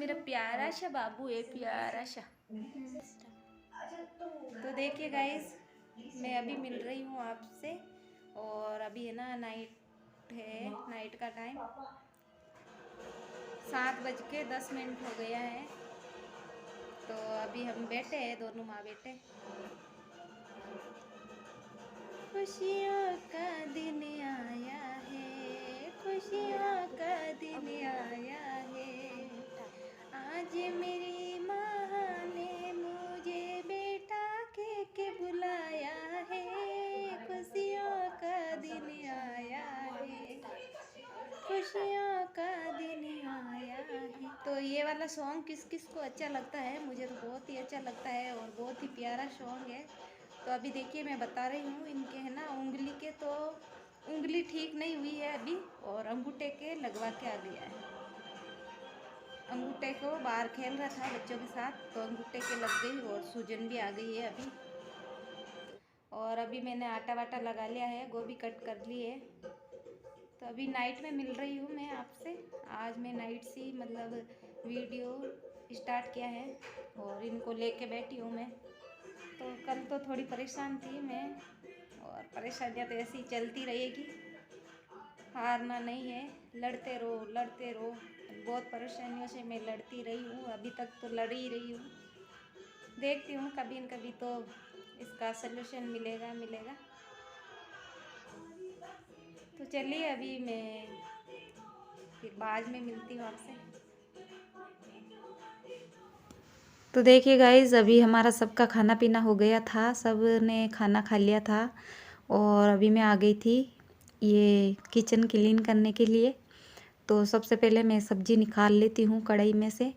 मेरा प्यारा सा बाबू है, प्यारा सा। तो देखिए गाइस, मैं अभी मिल रही हूँ आपसे। और अभी है ना नाइट है, नाइट का टाइम 7:10 हो गया है। तो अभी हम बैठे हैं, दोनों माँ बेटे। खुशियों का दिन आया है, खुशियों का दिन आया है। आज मेरी माँ ने मुझे बेटा के बुलाया है। खुशियों का दिन आया है, खुशियों का दिन आया है। तो ये वाला सॉन्ग किस किस को अच्छा लगता है? मुझे तो बहुत ही अच्छा लगता है और बहुत ही प्यारा सॉन्ग है। तो अभी देखिए, मैं बता रही हूँ इनके है ना उंगली के, तो उंगली ठीक नहीं हुई है अभी, और अंगूठे के लगवा के आ गया है। अंगूठे को बाहर खेल रहा था बच्चों के साथ, तो अंगूठे के लग गई और सूजन भी आ गई है अभी। और अभी मैंने आटा वाटा लगा लिया है, गोभी कट कर ली है। तो अभी नाइट में मिल रही हूँ मैं आपसे। आज मैं नाइट सी मतलब वीडियो स्टार्ट किया है और इनको लेके बैठी हूँ मैं। तो कल तो थोड़ी परेशान थी मैं, और परेशानियाँ तो ऐसी चलती रहेगी, हारना नहीं है, लड़ते रहो लड़ते रहो। बहुत परेशानियों से मैं लड़ती रही हूँ, अभी तक तो लड़ ही रही हूँ। देखती हूँ कभी न कभी तो इसका सलूशन मिलेगा मिलेगा। तो चलिए, अभी मैं फिर बाद में मिलती हूँ आपसे। तो देखिए गाइज़, अभी हमारा सबका खाना पीना हो गया था, सब ने खाना खा लिया था। और अभी मैं आ गई थी ये किचन क्लीन करने के लिए। तो सबसे पहले मैं सब्ज़ी निकाल लेती हूँ कढ़ाई में से,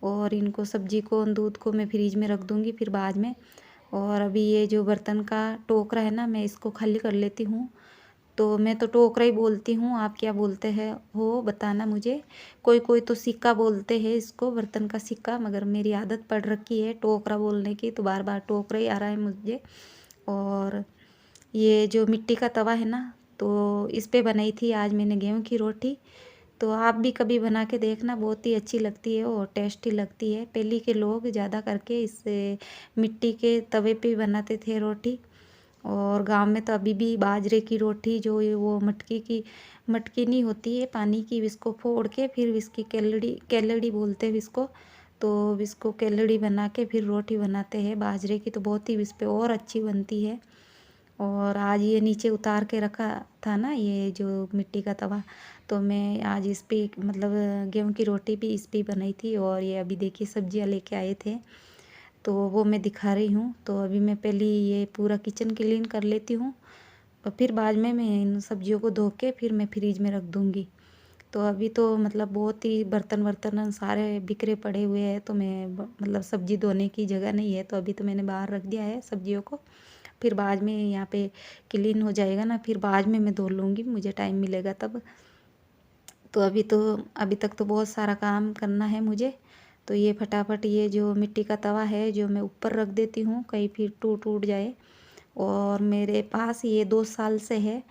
और इनको सब्ज़ी को दूध को मैं फ्रीज में रख दूँगी फिर बाद में। और अभी ये जो बर्तन का टोकरा है ना, मैं इसको खाली कर लेती हूँ। तो मैं तो टोकरा ही बोलती हूँ, आप क्या बोलते हैं हो बताना मुझे। कोई कोई तो सिक्का बोलते हैं इसको, बर्तन का सिक्का, मगर मेरी आदत पड़ रखी है टोकरा बोलने की, तो बार बार टोकरा ही आ रहा है मुझे। और ये जो मिट्टी का तवा है ना, तो इस पे बनाई थी आज मैंने गेहूं की रोटी। तो आप भी कभी बना के देखना, बहुत ही अच्छी लगती है और टेस्टी लगती है। पहले के लोग ज़्यादा करके इस मिट्टी के तवे पे बनाते थे रोटी। और गांव में तो अभी भी बाजरे की रोटी, जो ये वो मटकी नहीं होती है पानी की, इसको फोड़ के फिर इसकी केलड़ी बोलते हैं इसको। तो इसको केलड़ी बना के फिर रोटी बनाते हैं बाजरे की, तो बहुत ही इस पे और अच्छी बनती है। और आज ये नीचे उतार के रखा था ना ये जो मिट्टी का तवा, तो मैं आज इस पे मतलब गेहूं की रोटी भी इस पे बनाई थी। और ये अभी देखिए सब्जियां लेके आए थे, तो वो मैं दिखा रही हूँ। तो अभी मैं पहले ये पूरा किचन क्लीन कर लेती हूँ, और फिर बाद में मैं इन सब्जियों को धो के फिर मैं फ्रिज में रख दूँगी। तो अभी तो मतलब बहुत ही बर्तन वर्तन सारे बिखरे पड़े हुए हैं, तो मैं मतलब सब्जी धोने की जगह नहीं है, तो अभी तो मैंने बाहर रख दिया है सब्जियों को। फिर बाद में यहाँ पे क्लीन हो जाएगा ना, फिर बाद में मैं धो लूँगी, मुझे टाइम मिलेगा तब। तो अभी तक तो बहुत सारा काम करना है मुझे। तो ये फटाफट ये जो मिट्टी का तवा है जो मैं ऊपर रख देती हूँ, कहीं फिर टूट टूट जाए। और मेरे पास ये 2 साल से है,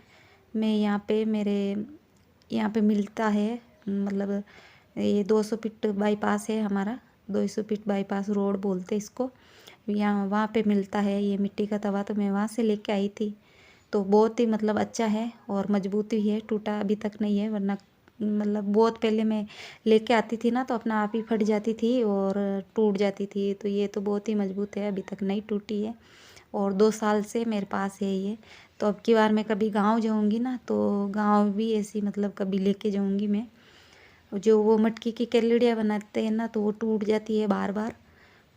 मैं यहाँ पे मिलता है, मतलब ये 200 फीट बाईपास है हमारा, 200 फीट बाईपास रोड बोलते इसको। यहाँ वहाँ पे मिलता है ये मिट्टी का तवा, तो मैं वहाँ से लेके आई थी। तो बहुत ही मतलब अच्छा है और मजबूत भी है, टूटा अभी तक नहीं है, वरना मतलब बहुत पहले मैं लेके आती थी ना, तो अपना आप ही फट जाती थी और टूट जाती थी। तो ये तो बहुत ही मजबूत है, अभी तक नहीं टूटी है, और 2 साल से मेरे पास है ये। तो अब की बार मैं कभी गांव जाऊंगी ना, तो गांव भी ऐसी मतलब कभी लेके जाऊंगी मैं। जो वो मटकी की केलड़ियाँ बनाते हैं ना, तो वो टूट जाती है बार बार,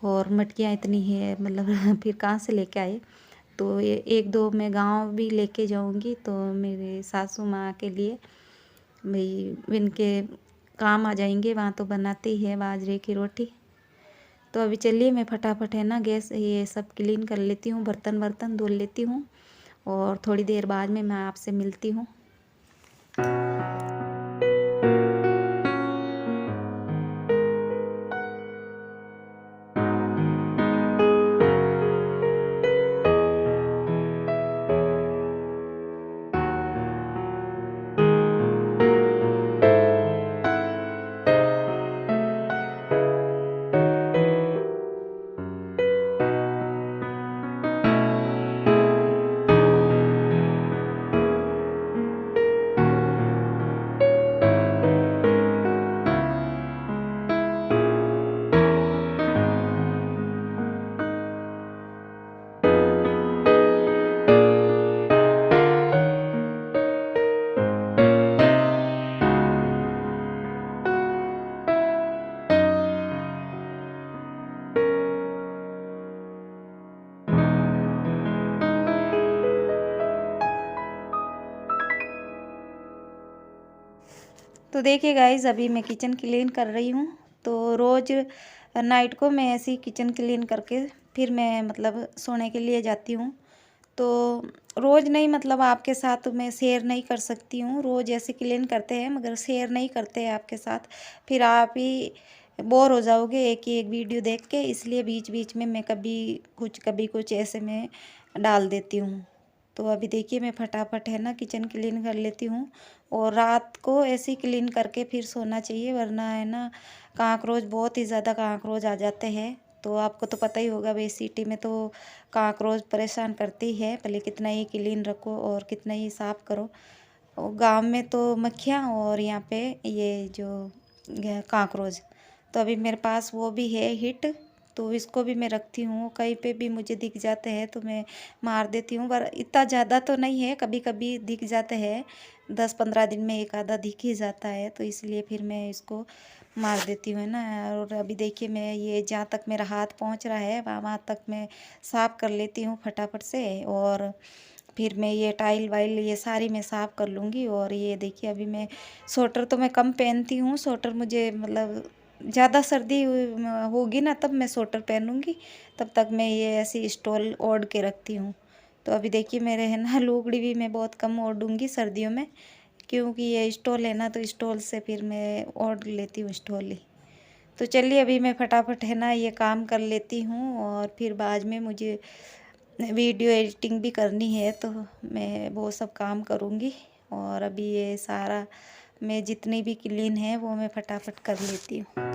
और मटकियाँ इतनी है मतलब फिर कहाँ से लेके आए। तो ये एक दो मैं गांव भी लेके जाऊंगी, तो मेरे सासू माँ के लिए भाई इनके काम आ जाएंगे, वहाँ तो बनाते ही है बाजरे की रोटी। तो अभी चलिए मैं फटाफट है ना गैस ये सब क्लीन कर लेती हूँ, बर्तन वर्तन धुल लेती हूँ, और थोड़ी देर बाद में मैं आपसे मिलती हूँ। तो देखिए गाइज़, अभी मैं किचन क्लीन कर रही हूँ। तो रोज़ नाइट को मैं ऐसे ही किचन क्लीन करके फिर मैं मतलब सोने के लिए जाती हूँ। तो रोज़ नहीं, मतलब आपके साथ मैं शेयर नहीं कर सकती हूँ। रोज़ ऐसे क्लीन करते हैं मगर शेयर नहीं करते हैं आपके साथ, फिर आप ही बोर हो जाओगे एक ही एक वीडियो देख के। इसलिए बीच बीच में मैं कभी कुछ ऐसे में डाल देती हूँ। तो अभी देखिए मैं फटाफट है ना किचन क्लीन कर लेती हूँ। और रात को ऐसे ही क्लीन करके फिर सोना चाहिए, वरना है ना कॉकरोच, बहुत ही ज़्यादा कॉकरोच आ जाते हैं। तो आपको तो पता ही होगा भाई, सिटी में तो कॉकरोच परेशान करती है, भले कितना ही क्लीन रखो और कितना ही साफ़ करो। और गांव में तो मक्खियाँ और यहाँ पे ये जो कॉकरोच। तो अभी मेरे पास वो भी है हिट, तो इसको भी मैं रखती हूँ। कहीं पे भी मुझे दिख जाते हैं तो मैं मार देती हूँ, पर इतना ज़्यादा तो नहीं है, कभी कभी दिख जाते हैं। 10-15 दिन में एक आधा दिख ही जाता है, तो इसलिए फिर मैं इसको मार देती हूँ, है ना। और अभी देखिए मैं ये जहाँ तक मेरा हाथ पहुँच रहा है वहाँ तक मैं साफ़ कर लेती हूँ फटाफट से। और फिर मैं ये टाइल वाइल ये सारी मैं साफ़ कर लूँगी। और ये देखिए अभी मैं स्वेटर तो मैं कम पहनती हूँ। स्वेटर मुझे मतलब ज़्यादा सर्दी होगी ना तब मैं स्वेटर पहनूँगी, तब तक मैं ये ऐसी स्टॉल ओढ़ के रखती हूँ। तो अभी देखिए मेरे है ना लुगड़ी भी मैं बहुत कम ओढ़ूँगी सर्दियों में, क्योंकि ये स्टॉल है ना, तो स्टॉल से फिर मैं ओढ़ लेती हूँ स्टॉल ही। तो चलिए अभी मैं फटाफट है ना ये काम कर लेती हूँ, और फिर बाद में मुझे वीडियो एडिटिंग भी करनी है, तो मैं वो सब काम करूँगी। और अभी ये सारा मैं जितनी भी क्लीन है वो मैं फटाफट कर लेती हूँ।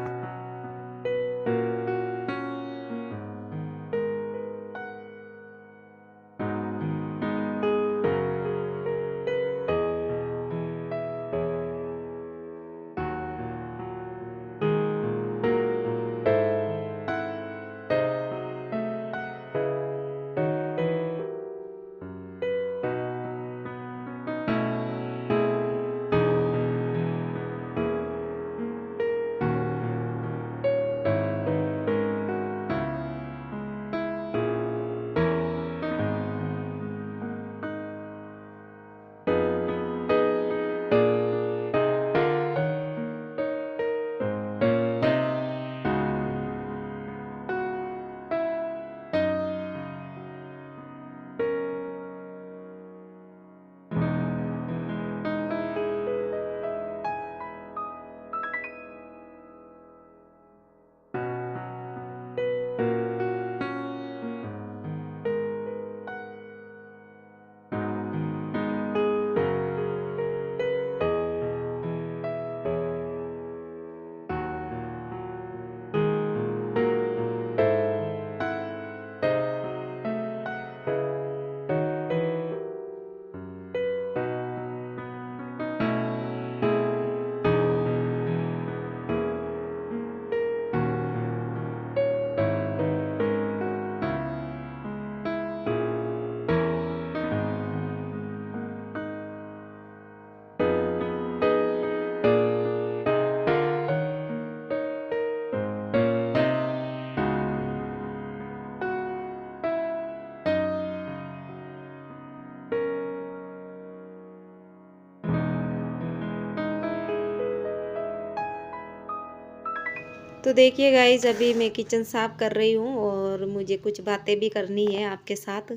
तो देखिए गाइज, अभी मैं किचन साफ़ कर रही हूँ और मुझे कुछ बातें भी करनी है आपके साथ।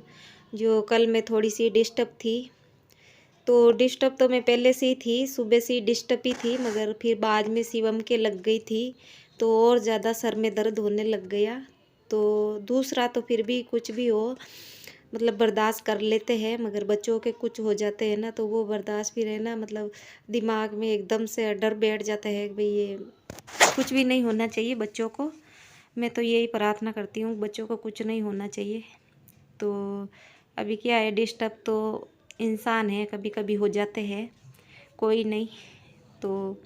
जो कल मैं थोड़ी सी डिस्टर्ब थी, तो डिस्टर्ब तो मैं पहले से ही थी, सुबह से ही डिस्टर्ब ही थी, मगर फिर बाद में शिवम के लग गई थी तो और ज़्यादा सर में दर्द होने लग गया। तो दूसरा तो फिर भी कुछ भी हो मतलब बर्दाश्त कर लेते हैं, मगर बच्चों के कुछ हो जाते हैं ना, तो वो बर्दाश्त भी रहना मतलब दिमाग में एकदम से डर बैठ जाता है कि भाई ये कुछ भी नहीं होना चाहिए बच्चों को। मैं तो यही प्रार्थना करती हूँ बच्चों को कुछ नहीं होना चाहिए। तो अभी क्या है, डिस्टर्ब तो इंसान है, कभी कभी हो जाते हैं, कोई नहीं। तो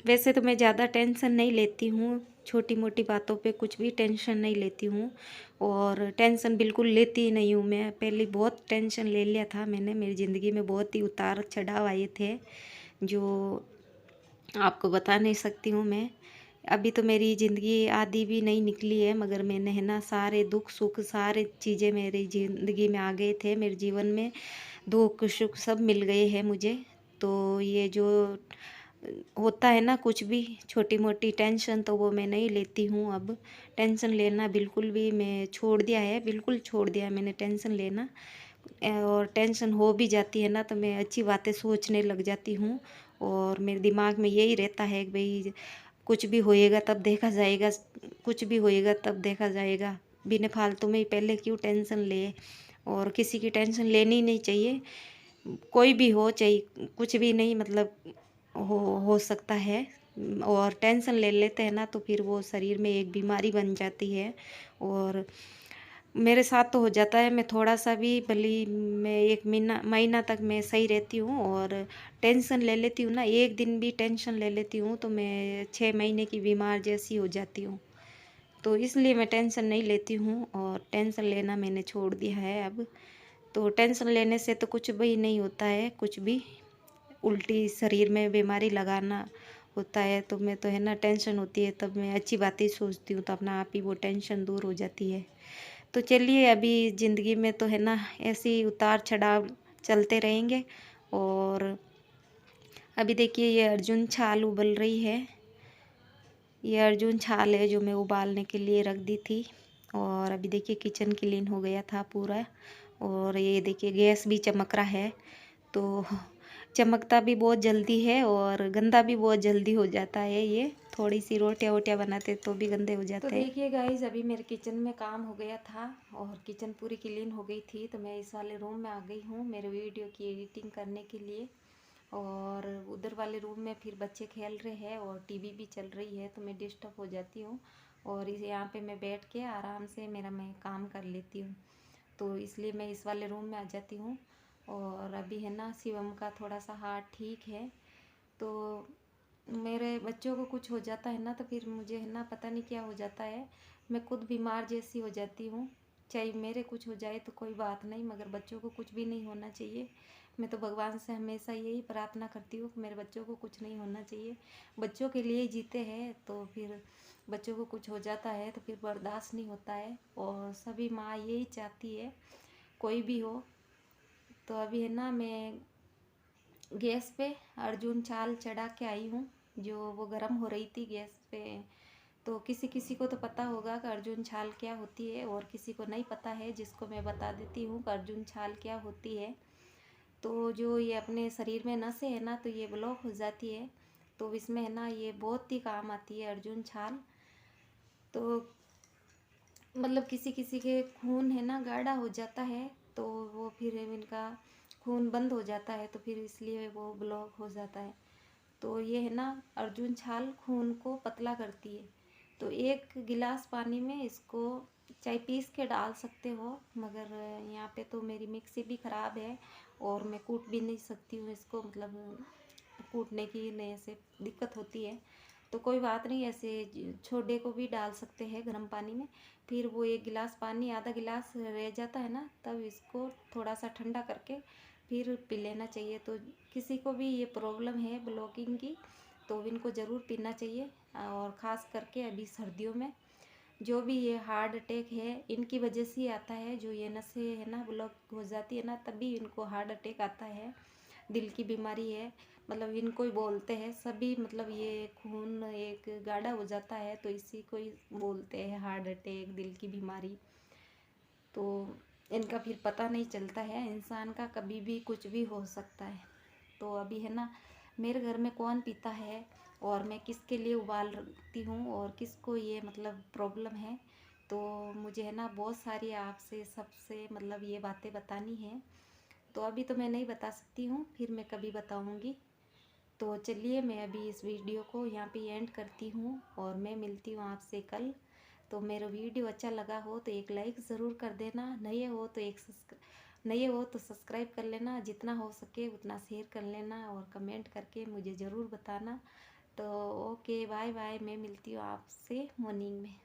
वैसे तो मैं ज़्यादा टेंशन नहीं लेती हूँ, छोटी मोटी बातों पे कुछ भी टेंशन नहीं लेती हूँ। और टेंशन बिल्कुल लेती ही नहीं हूँ मैं। पहले बहुत टेंशन ले लिया था मैंने, मेरी ज़िंदगी में बहुत ही उतार चढ़ाव आए थे जो आपको बता नहीं सकती हूँ मैं। अभी तो मेरी ज़िंदगी आधी भी नहीं निकली है, मगर मैंने है ना सारे दुख सुख सारे चीज़ें मेरी ज़िंदगी में आ गए थे, मेरे जीवन में दुख सुख सब मिल गए हैं मुझे। तो ये जो होता है ना कुछ भी छोटी मोटी टेंशन, तो वो मैं नहीं लेती हूँ। अब टेंशन लेना बिल्कुल भी मैं छोड़ दिया है, बिल्कुल छोड़ दिया है मैंने टेंशन लेना। और टेंशन हो भी जाती है ना तो मैं अच्छी बातें सोचने लग जाती हूँ, और मेरे दिमाग में यही रहता है कि भाई कुछ भी होएगा तब देखा जाएगा, कुछ भी होएगा तब देखा जाएगा, बिना फालतू में ही पहले क्यों टेंशन ले। और किसी की टेंशन लेनी ही नहीं चाहिए, कोई भी हो चाहे कुछ भी नहीं, मतलब हो सकता है। और टेंशन ले लेते हैं ना तो फिर वो शरीर में एक बीमारी बन जाती है। और मेरे साथ तो हो जाता है, मैं थोड़ा सा भी भली मैं एक महीना तक मैं सही रहती हूँ, और टेंशन ले लेती हूँ ना, एक दिन भी टेंशन ले लेती हूँ तो मैं 6 महीने की बीमार जैसी हो जाती हूँ। तो इसलिए मैं टेंशन नहीं लेती हूँ, और टेंशन लेना मैंने छोड़ दिया है अब। तो टेंशन लेने से तो कुछ भी नहीं होता है, कुछ भी उल्टी शरीर में बीमारी लगाना होता है। तो मैं तो है ना, टेंशन होती है तब मैं अच्छी बातें सोचती हूँ तो अपना आप ही वो टेंशन दूर हो जाती है। तो चलिए, अभी ज़िंदगी में तो है ना ऐसे ही उतार चढ़ाव चलते रहेंगे। और अभी देखिए ये अर्जुन छाल उबल रही है, ये अर्जुन छाल है जो मैं उबालने के लिए रख दी थी। और अभी देखिए किचन क्लीन हो गया था पूरा, और ये देखिए गैस भी चमक रहा है। तो चमकता भी बहुत जल्दी है और गंदा भी बहुत जल्दी हो जाता है। ये थोड़ी सी रोटियां वोटियां बनाते तो भी गंदे हो जाते हैं। तो देखिए गाइस, अभी मेरे किचन में काम हो गया था और किचन पूरी क्लीन हो गई थी, तो मैं इस वाले रूम में आ गई हूँ मेरे वीडियो की एडिटिंग करने के लिए। और उधर वाले रूम में फिर बच्चे खेल रहे हैं और टीवी भी चल रही है, तो मैं डिस्टर्ब हो जाती हूँ। और इस यहाँ पे मैं बैठ के आराम से मैं काम कर लेती हूँ, तो इसलिए मैं इस वाले रूम में आ जाती हूँ। और अभी है ना शिवम का थोड़ा सा हाथ ठीक है, तो मेरे बच्चों को कुछ हो जाता है ना तो फिर मुझे है ना पता नहीं क्या हो जाता है, मैं खुद बीमार जैसी हो जाती हूँ। चाहे मेरे कुछ हो जाए तो कोई बात नहीं, मगर बच्चों को कुछ भी नहीं होना चाहिए। मैं तो भगवान से हमेशा यही प्रार्थना करती हूँ कि मेरे बच्चों को कुछ नहीं होना चाहिए। बच्चों के लिए ही जीते हैं, तो फिर बच्चों को कुछ हो जाता है तो फिर बर्दाश्त नहीं होता है। और सभी माँ यही चाहती है, कोई भी हो। तो अभी है ना मैं गैस पे अर्जुन चाल चढ़ा के आई हूँ, जो वो गर्म हो रही थी गैस पे। तो किसी किसी को तो पता होगा कि अर्जुन छाल क्या होती है, और किसी को नहीं पता है, जिसको मैं बता देती हूँ कि अर्जुन छाल क्या होती है। तो जो ये अपने शरीर में नसें है ना, तो ये ब्लॉक हो जाती है, तो इसमें है ना ये बहुत ही काम आती है अर्जुन छाल। तो मतलब किसी किसी के खून है ना गाढ़ा हो जाता है, तो वो फिर इनका खून बंद हो जाता है, तो फिर इसलिए वो ब्लॉक हो जाता है। तो ये है ना अर्जुन छाल खून को पतला करती है। तो 1 गिलास पानी में इसको चाहे पीस के डाल सकते हो, मगर यहाँ पे तो मेरी मिक्सी भी ख़राब है और मैं कूट भी नहीं सकती हूँ इसको, मतलब कूटने की नहीं से दिक्कत होती है। तो कोई बात नहीं, ऐसे छोटे को भी डाल सकते हैं गर्म पानी में। फिर वो 1 गिलास पानी आधा गिलास रह जाता है ना, तब इसको थोड़ा सा ठंडा करके फिर पी लेना चाहिए। तो किसी को भी ये प्रॉब्लम है ब्लॉकिंग की, तो इनको ज़रूर पीना चाहिए। और ख़ास करके अभी सर्दियों में जो भी ये हार्ट अटैक है इनकी वजह से ही आता है, जो ये नसें है ना ब्लॉक हो जाती है ना, तभी इनको हार्ट अटैक आता है। दिल की बीमारी है, मतलब इनको ही बोलते हैं सभी, मतलब ये खून एक गाढ़ा हो जाता है तो इसी को ही बोलते हैं हार्ट अटैक, दिल की बीमारी। तो इनका फिर पता नहीं चलता है, इंसान का कभी भी कुछ भी हो सकता है। तो अभी है ना मेरे घर में कौन पीता है, और मैं किसके लिए उबालती हूँ, और किसको ये मतलब प्रॉब्लम है, तो मुझे है ना बहुत सारी आपसे सबसे मतलब ये बातें बतानी है। तो अभी तो मैं नहीं बता सकती हूँ, फिर मैं कभी बताऊँगी। तो चलिए, मैं अभी इस वीडियो को यहाँ पे एंड करती हूँ, और मैं मिलती हूँ आपसे कल। तो मेरा वीडियो अच्छा लगा हो तो एक लाइक ज़रूर कर देना, नए हो तो सब्सक्राइब कर लेना, जितना हो सके उतना शेयर कर लेना, और कमेंट करके मुझे ज़रूर बताना। तो ओके, बाय बाय, मैं मिलती हूँ आपसे मॉर्निंग में।